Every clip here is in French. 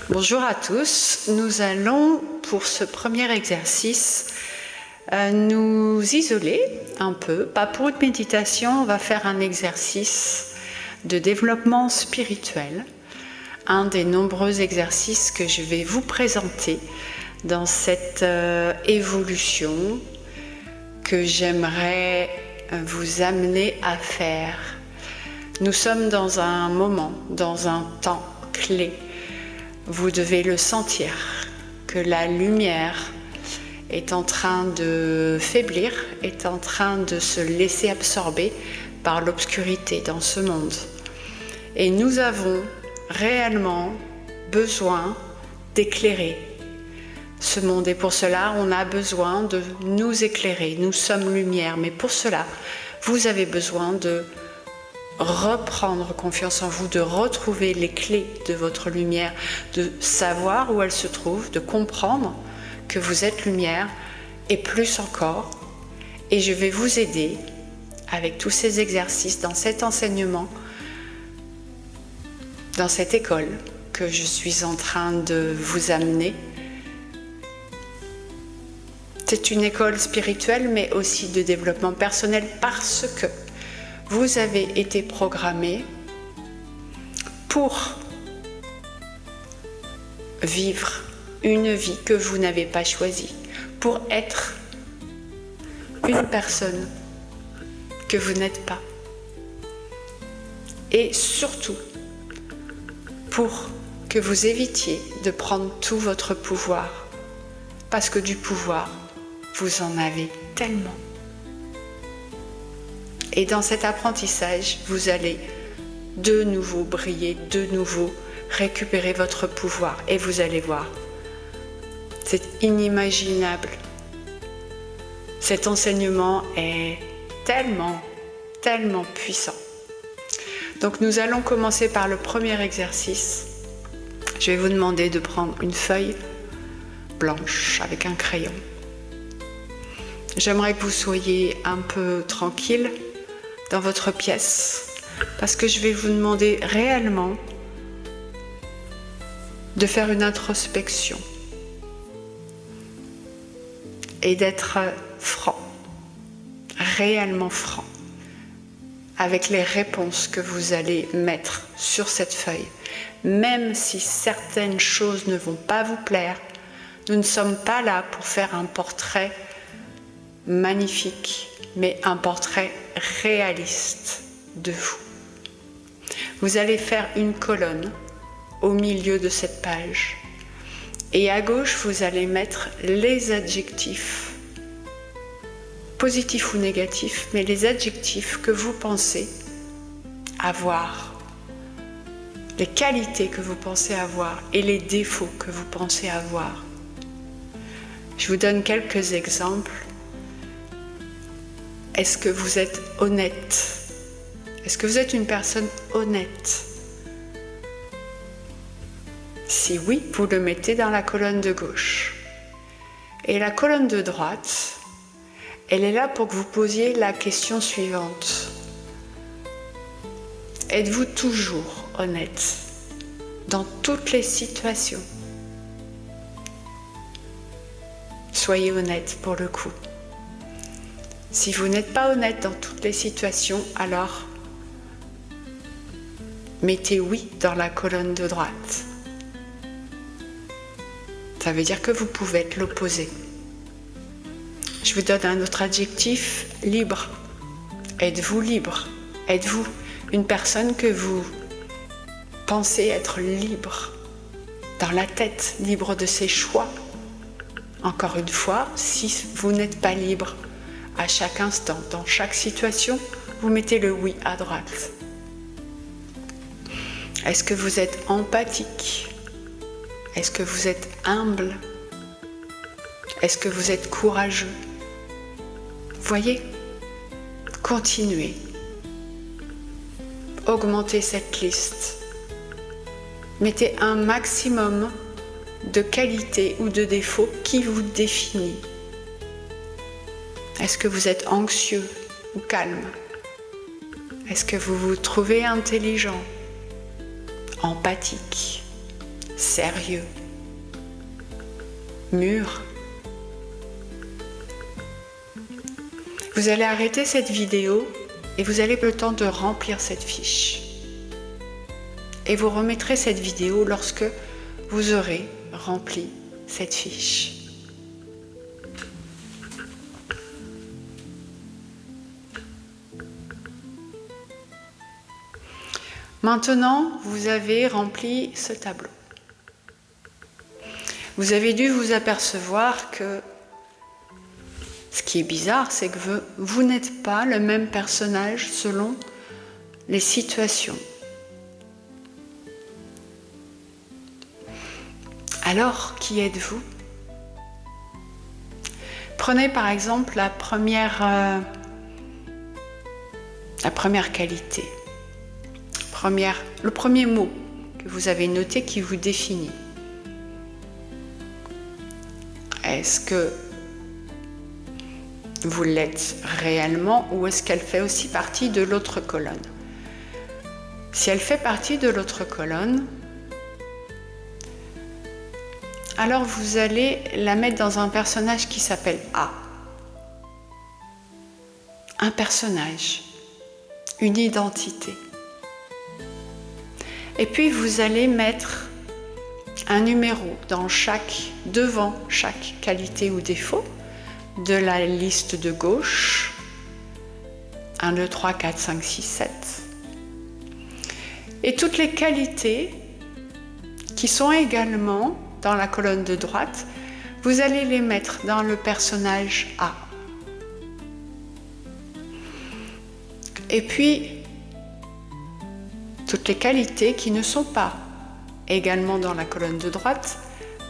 Bonjour à tous, nous allons pour ce premier exercice nous isoler un peu, pas pour une méditation, on va faire un exercice de développement spirituel, un des nombreux exercices que je vais vous présenter dans cette évolution que j'aimerais vous amener à faire. Nous sommes dans un moment, dans un temps clé. Vous devez le sentir, que la lumière est en train de faiblir, est en train de se laisser absorber par l'obscurité dans ce monde. Et nous avons réellement besoin d'éclairer ce monde. Et pour cela, on a besoin de nous éclairer. Nous sommes lumière, mais pour cela, vous avez besoin de reprendre confiance en vous, de retrouver les clés de votre lumière, de savoir où elle se trouve, de comprendre que vous êtes lumière et plus encore. Et je vais vous aider avec tous ces exercices dans cet enseignement, dans cette école que je suis en train de vous amener. C'est une école spirituelle mais aussi de développement personnel parce que vous avez été programmé pour vivre une vie que vous n'avez pas choisie, pour être une personne que vous n'êtes pas. Et surtout, pour que vous évitiez de prendre tout votre pouvoir, parce que du pouvoir, vous en avez tellement. Et dans cet apprentissage, vous allez de nouveau briller, de nouveau récupérer votre pouvoir. Et vous allez voir, c'est inimaginable. Cet enseignement est tellement, tellement puissant. Donc nous allons commencer par le premier exercice. Je vais vous demander de prendre une feuille blanche avec un crayon. J'aimerais que vous soyez un peu tranquille dans votre pièce, parce que je vais vous demander réellement de faire une introspection et d'être franc, réellement franc, avec les réponses que vous allez mettre sur cette feuille. Même si certaines choses ne vont pas vous plaire, nous ne sommes pas là pour faire un portrait magnifique, mais un portrait réaliste de vous. Vous allez faire une colonne au milieu de cette page et à gauche vous allez mettre les adjectifs, positifs ou négatifs, mais les adjectifs que vous pensez avoir, les qualités que vous pensez avoir et les défauts que vous pensez avoir. Je vous donne quelques exemples. Est-ce que vous êtes honnête? Est-ce que vous êtes une personne honnête? Si oui, vous le mettez dans la colonne de gauche. Et la colonne de droite, elle est là pour que vous posiez la question suivante. Êtes-vous toujours honnête dans toutes les situations? Soyez honnête pour le coup. Si vous n'êtes pas honnête dans toutes les situations, alors mettez oui dans la colonne de droite. Ça veut dire que vous pouvez être l'opposé. Je vous donne un autre adjectif, libre. Êtes-vous libre? Êtes-vous une personne que vous pensez être libre dans la tête, libre de ses choix? Encore une fois, si vous n'êtes pas libre, à chaque instant, dans chaque situation, vous mettez le oui à droite. Est-ce que vous êtes empathique? Est-ce que vous êtes humble? Est-ce que vous êtes courageux? Voyez, continuez. Augmentez cette liste. Mettez un maximum de qualités ou de défauts qui vous définit. Est-ce que vous êtes anxieux ou calme? Est-ce que vous vous trouvez intelligent, empathique, sérieux, mûr. Vous allez arrêter cette vidéo et vous allez le temps de remplir cette fiche. Et vous remettrez cette vidéo lorsque vous aurez rempli cette fiche. Maintenant, vous avez rempli ce tableau. Vous avez dû vous apercevoir que ce qui est bizarre, c'est que vous n'êtes pas le même personnage selon les situations. Alors, qui êtes-vous? Prenez par exemple la première qualité, le premier mot que vous avez noté qui vous définit. Est-ce que vous l'êtes réellement ou est-ce qu'elle fait aussi partie de l'autre colonne? Si elle fait partie de l'autre colonne, alors vous allez la mettre dans un personnage qui s'appelle A. Un personnage, une identité. Et puis vous allez mettre un numéro devant chaque qualité ou défaut de la liste de gauche. 1, 2, 3, 4, 5, 6, 7. Et toutes les qualités qui sont également dans la colonne de droite, vous allez les mettre dans le personnage A. Et puis, toutes les qualités qui ne sont pas également dans la colonne de droite,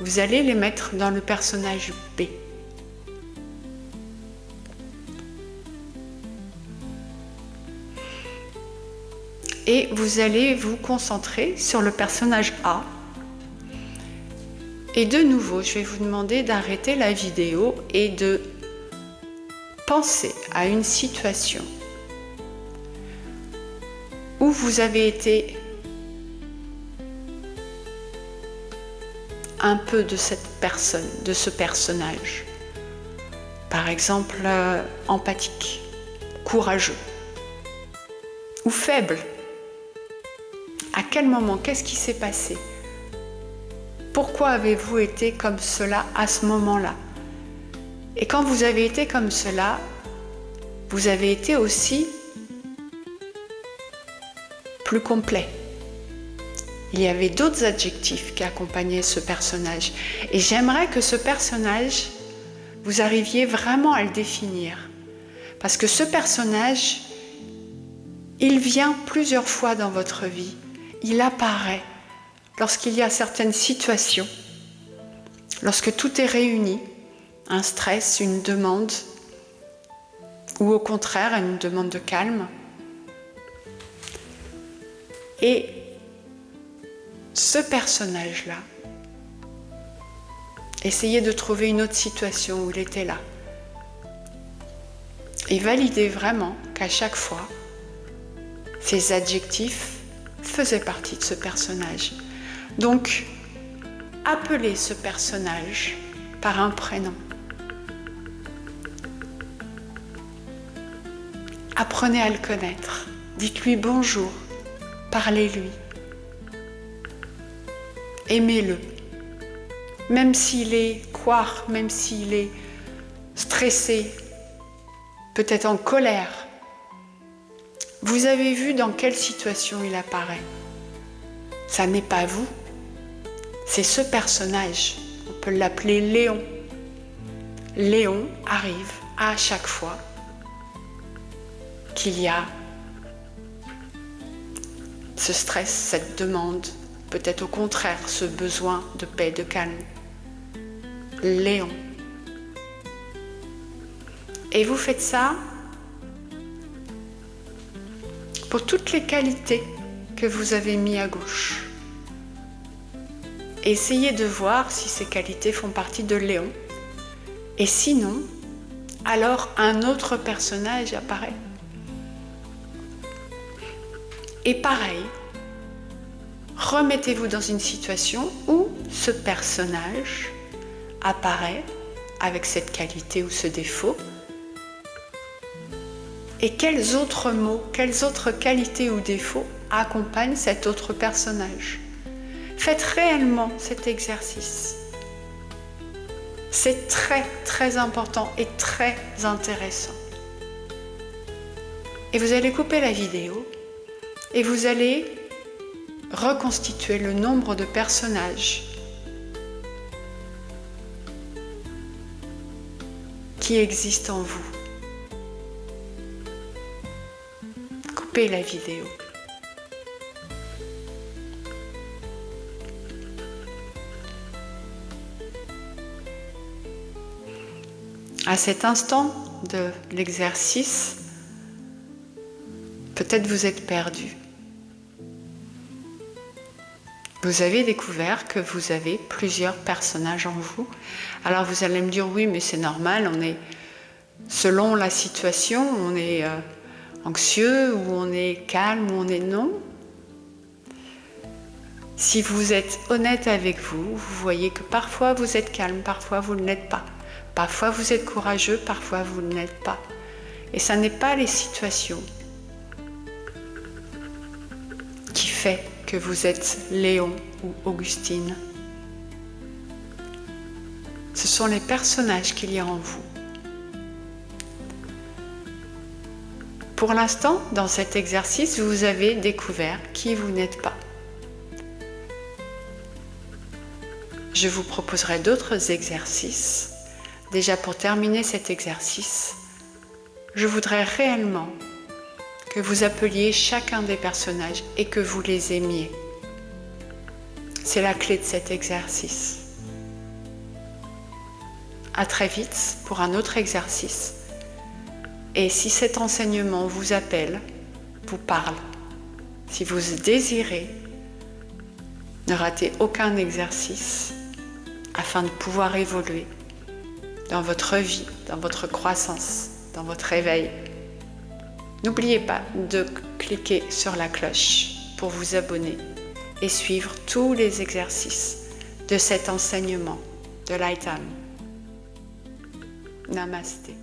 vous allez les mettre dans le personnage B. Et vous allez vous concentrer sur le personnage A. Et de nouveau, je vais vous demander d'arrêter la vidéo et de penser à une situation où vous avez été un peu de cette personne, de ce personnage. Par exemple, empathique, courageux ou faible. À quel moment? Qu'est-ce qui s'est passé? Pourquoi avez-vous été comme cela à ce moment-là? Et quand vous avez été comme cela, vous avez été aussi plus complet. Il y avait d'autres adjectifs qui accompagnaient ce personnage. Et j'aimerais que ce personnage, vous arriviez vraiment à le définir. Parce que ce personnage, il vient plusieurs fois dans votre vie. Il apparaît lorsqu'il y a certaines situations, lorsque tout est réuni, un stress, une demande, ou au contraire, une demande de calme. Et ce personnage-là, essayez de trouver une autre situation où il était là. Et validez vraiment qu'à chaque fois, ces adjectifs faisaient partie de ce personnage. Donc, appelez ce personnage par un prénom. Apprenez à le connaître. Dites-lui bonjour. Parlez-lui. Aimez-le. Même s'il est couard, même s'il est stressé, peut-être en colère. Vous avez vu dans quelle situation il apparaît. Ça n'est pas vous. C'est ce personnage. On peut l'appeler Léon. Léon arrive à chaque fois qu'il y a ce stress, cette demande, peut-être au contraire ce besoin de paix, de calme. Léon. Et vous faites ça pour toutes les qualités que vous avez mis à gauche. Essayez de voir si ces qualités font partie de Léon. Et sinon, alors un autre personnage apparaît. Et pareil, remettez-vous dans une situation où ce personnage apparaît avec cette qualité ou ce défaut. Et quels autres mots, quelles autres qualités ou défauts accompagnent cet autre personnage? Faites réellement cet exercice. C'est très très important et très intéressant. Et vous allez couper la vidéo et vous allez reconstituer le nombre de personnages qui existent en vous. Coupez la vidéo. À cet instant de l'exercice, peut-être vous êtes perdu. Vous avez découvert que vous avez plusieurs personnages en vous. Alors vous allez me dire, oui, mais c'est normal, on est, selon la situation, on est anxieux, ou on est calme, ou on est non. Si vous êtes honnête avec vous, vous voyez que parfois vous êtes calme, parfois vous ne l'êtes pas. Parfois vous êtes courageux, parfois vous ne l'êtes pas. Et ça n'est pas les situations qui fait que vous êtes Léon ou Augustine. Ce sont les personnages qu'il y a en vous. Pour l'instant, dans cet exercice, vous avez découvert qui vous n'êtes pas. Je vous proposerai d'autres exercices. Déjà, pour terminer cet exercice, je voudrais réellement que vous appeliez chacun des personnages et que vous les aimiez. C'est la clé de cet exercice. À très vite pour un autre exercice. Et si cet enseignement vous appelle, vous parle, si vous désirez, ne ratez aucun exercice afin de pouvoir évoluer dans votre vie, dans votre croissance, dans votre éveil. N'oubliez pas de cliquer sur la cloche pour vous abonner et suivre tous les exercices de cet enseignement de Light Time. Namasté.